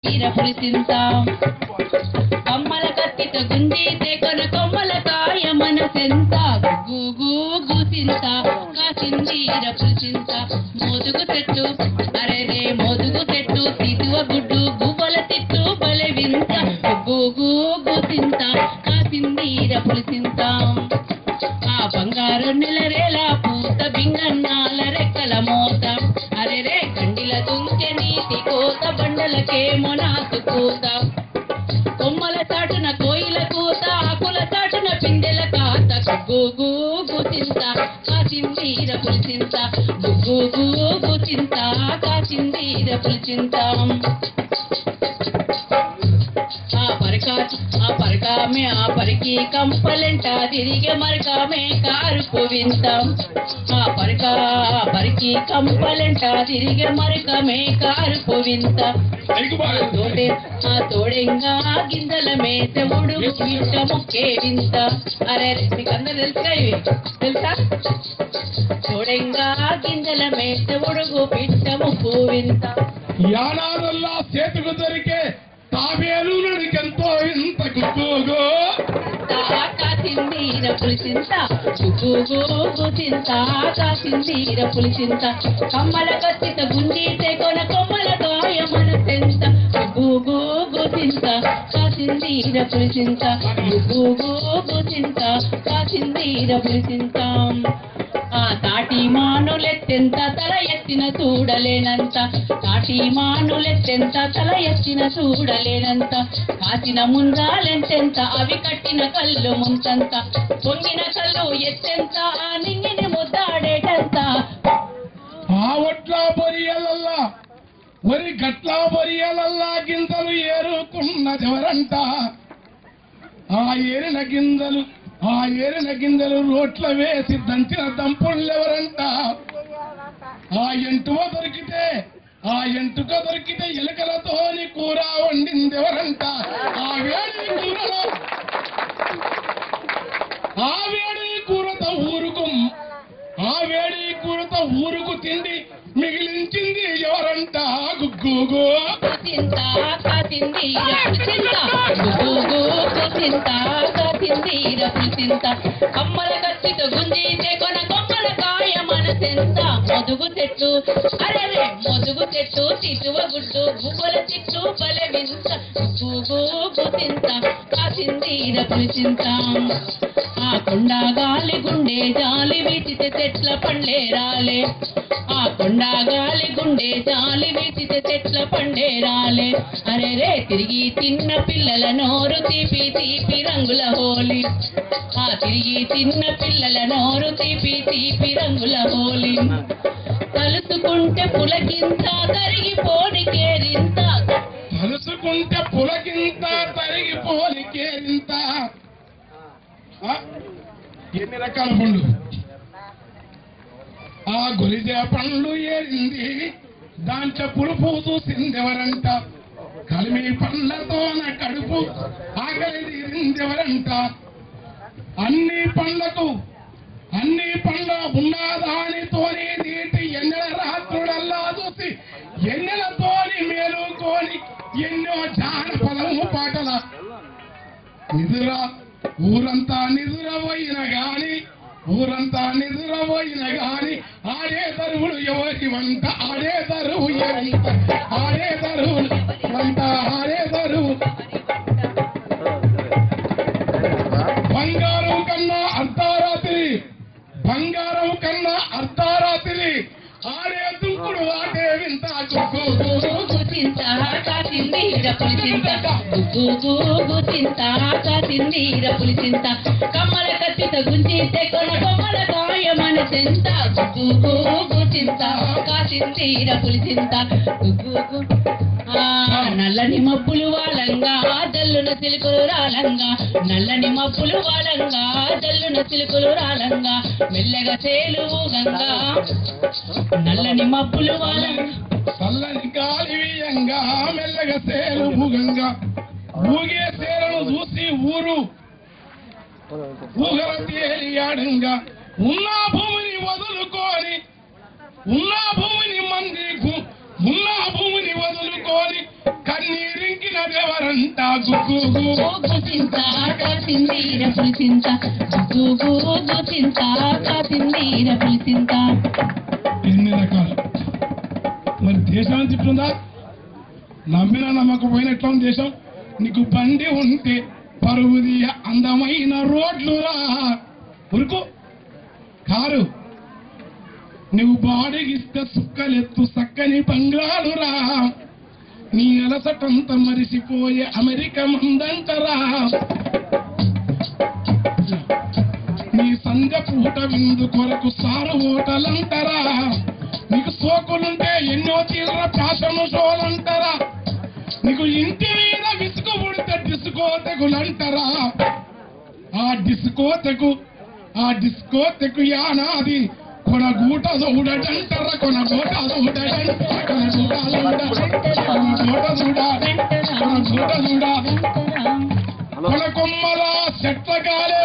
పులిసింత కొమ్మల కత్తితో గుంజీతే కొన కొమ్మల కాయ మనసెంత గుసింత కాసిందీర పులిసింత మోదుగు చెట్టు అరెరే మోదుగు చెట్టు తితువ గుడ్డు గువ్వల తిట్టు బలె వింత గుసింత కాసిందీర పులిసింత ఆ బంగారు నెలరేలా పూత బింగన్నాల రెక్కల మోత అరెరే కండిల దుంకె నీటి కోత బండలకేమో నాసు కూత కొమ్మల చాటున కోయిల కూత ఆకుల చాటున పిందెల కాత గుసింత కాసిందీర పులిసింత గుసింత కాసిందీర పులిసింత ఆ పరికి కంపలంట తిరిగే మరకామే కారుపు వింత ఆ పరికి కంపలంట తిరిగే మరకమే కారుపు వింత తోడెంగా గింజల మేతముడు వింట ముక్కే వింత అరే మీకు అందరు తెలుసా తోడెంగా గింజల మేతముడుగు పిట్ట ముక్కు వింత యానాదల్లా చేతుకు దొరికే తాబేలు నడికెంతో ఇంత గుగ్గుగో కాసిందీర పులిసింత గుసింత కాసిందీర పులిసింత కమ్మల కత్తిత గుంజీతే కొన కొమ్మల కాయ మనసెంత గుసింత కాసిందీర పులిసింత గుసింత కాసిందీర పులిసింత ఆ తాటి మానులెత్తెంత తల ఎత్తిన చూడలేనంత తాటి మానులెత్తెంత తల ఎత్తిన చూడలేనంత కాసిన ముందాలెంతెంత అవి కట్టిన కళ్ళు ముంతంత పొంగిన కళ్ళు ఎత్తెంత ఆ నింగిని ముద్దాడేటంత ఆ ఒట్ల బొరియలల్లా ఒరి గట్ల బొరియలల్లా గింజలు ఏరుకున్నదెవరంట ఆ ఏరిన గింజలు రోట్ల వేసి దంచిన దంపుళ్ళెవరంట ఆ ఎంటుక దొరికితే ఎలుకలతోని కూర వండిందెవరంట ఆ వేడి కూరతో ఊరుకు తిండి మిగిలించింది ఎవరంట గుగ్గుగో కమ్మల కత్తితో గుంజీతే కొన కొమ్మల కాయ మనసెంత మోదుగు చెట్టు అరే మోదుగు చెట్టు తిట్టువ గుడ్డు గువ్వల తిట్టు బలె వింత గుసింత కాసిందీర పులిసింత ఆ కొండా గాలి గుండె జాలి వీచితే చెట్ల పండ్లే రాలే ఆ కొండా గాలి గుండె జాలి వీచితే చెట్ల పండే రాలే అరే రే తిరిగి తిన్న పిల్లల నోరు తీపి తీపి రంగుల హోలీ ఆ తిరిగి తిన్న పిల్లల నోరు తీపి తీపి రంగుల హోలీ తలుసుకుంటే పులకింత తరిగిపోని కేరింత తలుసుకుంటే పులకింత తరిగిపోని కేరింత ఎన్ని రకాల పండ్లు ఆ గొలిజ పండ్లు ఏరింది దాంట్లో పులుపు చూసిందెవరంట కలిమి పండ్లతోన కడుపు ఆకలి తీరిందెవరంట అన్ని పండ్ల ఉన్నదానితోని నీటి ఎన్నెల రాత్రుడల్లా చూసి ఎన్నెలతోని మేలుకొని ఎన్నో జానపదము పాటల ఊరంతా నిదురపోయిన గాని ఆడే దరువులు ఎవరి వంట ఆడే దరువు వంట ఆడే దరువు బంగారం కన్నా అర్ధరాత్రి ఆడే దుంకుడు ఆడే వింత గుసింత కాసిందీర పులిసింత కమ్మల కత్తితో గుంజీతే కొన కొమ్మల కాయ మనసెంత గుసింత కాసిందీర పులిసింత నల్లని మబ్బులు వాలంగా జల్లున చిలుకలు రాలంగా నల్లని మబ్బులు వాలంగా జల్లున చిలుకలు రాలంగా మెల్లగా సేలువు గంగా నల్లని మబ్బులు వాలంగా చల్లని గాలి వీయంగా మెల్లగా సేలువు గంగా ఊగే సేలను చూసి ఊగల తేలియాడంగా ఉన్న భూమిని వదులుకొని ఉన్న భూమిని వదులుకొని కన్నీరు పుట్టినదెవరంట గుగ్గు గుచింత కాసిందీర పులిచింత గుచింత కాసిందీర పులిచింత. ఎన్ని రకాలు. మరి దేశాన్ని తిట్టుందా? నమ్మినా నమ్మకపోయినా ఎట్లా ఉంది దేశం? నీకు బండి ఉంటే పరుగుది అందమైన రోడ్లురా ఉరుకు కారు, నువ్వు బాడిగిస్తే సుక్కలెత్తు చక్కని బంగ్లాలురా, నీ అలసటంతా మరిసిపోయే అమెరికా మందంటరా, నీ సంధ్య పూట విందు కొరకు సారు ఓటలంటరా, నీకు సోకులుంటే ఎన్నో తీవ్ర ఫ్యాషన్ షోలంటరా, నీకు ఇంటి మీద విసుగు పుడితే డిస్కోతెకులంటరా. ఆ డిస్కోతెకు యానాది కొనగూట చూడటంటర కొనగూట కొన కొమ్మల చెట్ల గాలే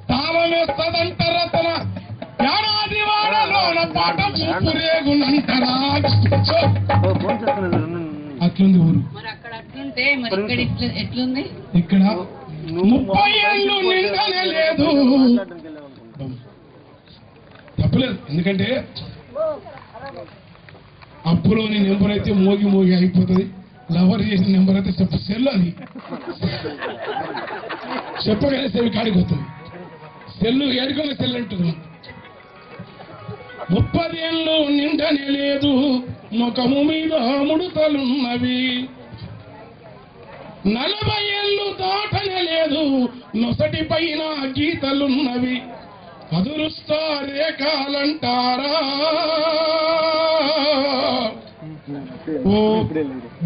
తాళమేస్తదంటర తన యానాది వాడలోన పాట పూపురేగునంటరా. అట్లుంది ఊరు. మరి అక్కడ అట్లుంటే మరి ఇక్కడ ఎట్లుంది? ఇక్కడ 30 ఏళ్ళు నిండనే లేదు. తప్పలేదు, ఎందుకంటే అప్పులోని నెంబర్ అయితే మోగి అయిపోతుంది, లవర్ చేసిన నెంబర్ అయితే సెల్ అది చెప్పగానే సెల్ కాడికి వస్తుంది. సెల్లు ఏడుకోలే సెల్ అంటుంది. 30 ఏళ్ళు నిండనే లేదు, ముఖము మీద ముడతలున్నవి, 40 ఏళ్ళు దాటనే లేదు, నొసటి పైన గీతలున్నవి, అదురుస్తా రేఖాలంటారా. ఓ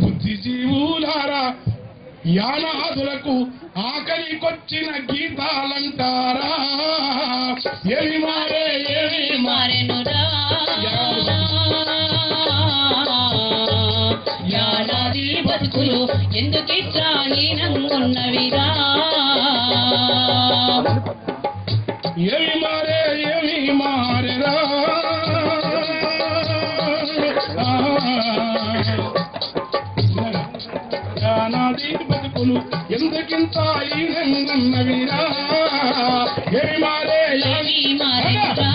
బుద్ధిజీవులారా, యానాదులకు ఆకలికొచ్చిన గీతాలంటారా. ఏమి మారెనురా యానాది బతుకులు ఎందుకిట్లా హీనంగున్నవిరా. ఏమి మారేరా యానాది బతుకులు ఎందుకింత హీనంగున్నవిరా. ఏమి మారెనురా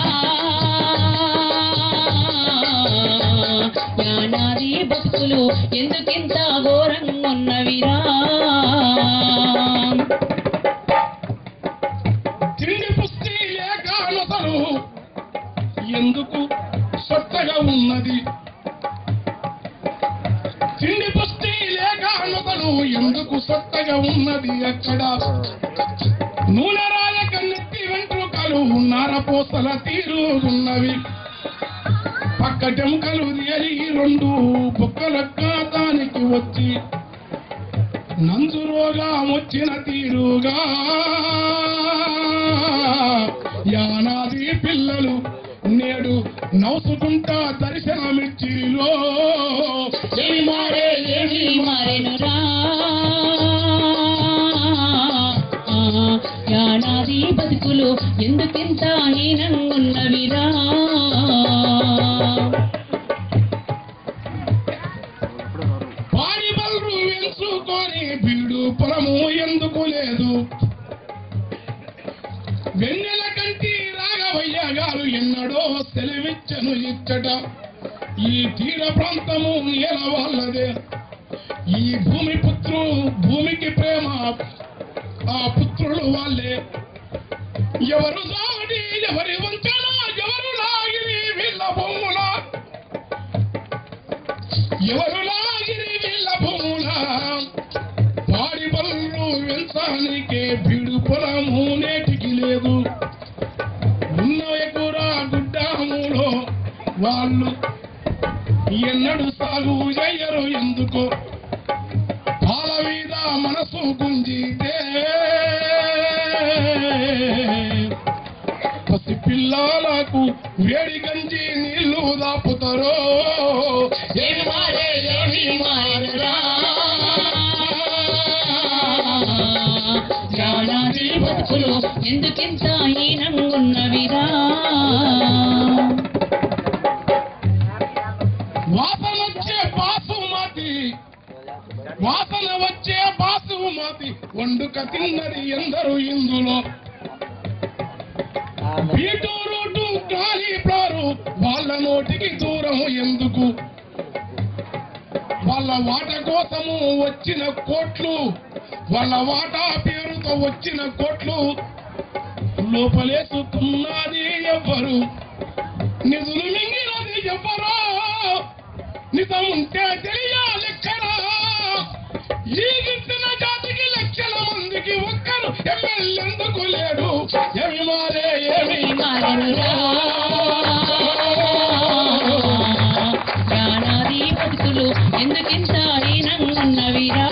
యానాది బతుకులు ఎందుకింత ఘోరంగున్నవిరా. తిండి పుష్టి లేక నొసలు ఎందుకు సొట్టగా ఉన్నది, తిండి పుష్టి లేక నొసలు ఎందుకు సొట్టగా ఉన్నది, అక్కడ నూనె రాయక నెత్తి వెంట్రుకలు నారపోసల తీరుగున్నవి, పక్కటెముకలు ఎరి 2 బొక్కల కాతానికి వచ్చి నంజు రోగం వచ్చిన తీరుగా యానాది పిల్లలు నేడు నవ్వుకుంటా దర్శనమిచ్చిలో. ఏమి మారెనురా యానాది బతుకులు ఎందుకింత హీనంగున్నవిరా. పాడి బల్రు వెంచుకొని బీడు పొలము ఎందుకు లేదు, వెన్నెల కంటి రాఘవయ్య గారు ఎన్నడో సెలవిచ్చను ఇచ్చట, ఈ తీర ప్రాంతము నేల వాళ్ళదే, ఈ భూమికి ప్రేమ ఆ పుత్రులు వాళ్ళే, ఎవరు సాడి ఎవరి వంచన ఎవరు లాగిరి వీళ్ళ భూముల, ఎవరు లాగిరి వీళ్ళ భూముల, పాడి బల్లు వెంచానికే బీడు పొలము నేటికి లేదు, ఉన్న ఎగురా గుడ్డాములో వాళ్ళు ఎన్నడు సాగు చెయ్యరు ఎందుకో, పాల మీద మనసు గుంజితే పసి పిల్లలకు వేడి గంజి నీళ్లు దాపుతారో. ఏమి మారెనురా యానాది బతుకులు ఎందుకింత హీనంగున్నవిరా. వాసనొచ్చే బాసుమతి వాస వాసన వచ్చే బాసుమతి వండుక తిన్నది ఎందరు ఇందులో బీట్రూటు కాలీఫ్లవరు వాళ్ళ నోటికి దూరం ఎందుకు వాళ్ళ వాట కోసము వచ్చిన కోట్లు వాళ్ళ వాటా పేరుతో వచ్చిన కోట్లు లోపలేసుకున్నది ఎవ్వరు నిధులు మింగినది ఎవ్వరో నిజం ఉంటే తెలియాలెక్కడా ఈ గిట్టిన జాతికి లక్షల మందికి ఒక్కరు ఎమ్మెల్యేందుకు లేడు ఏమి మారే ఏమి ప్రాణాది బతుకులు ఎందుకింత హీనంగున్నవిరా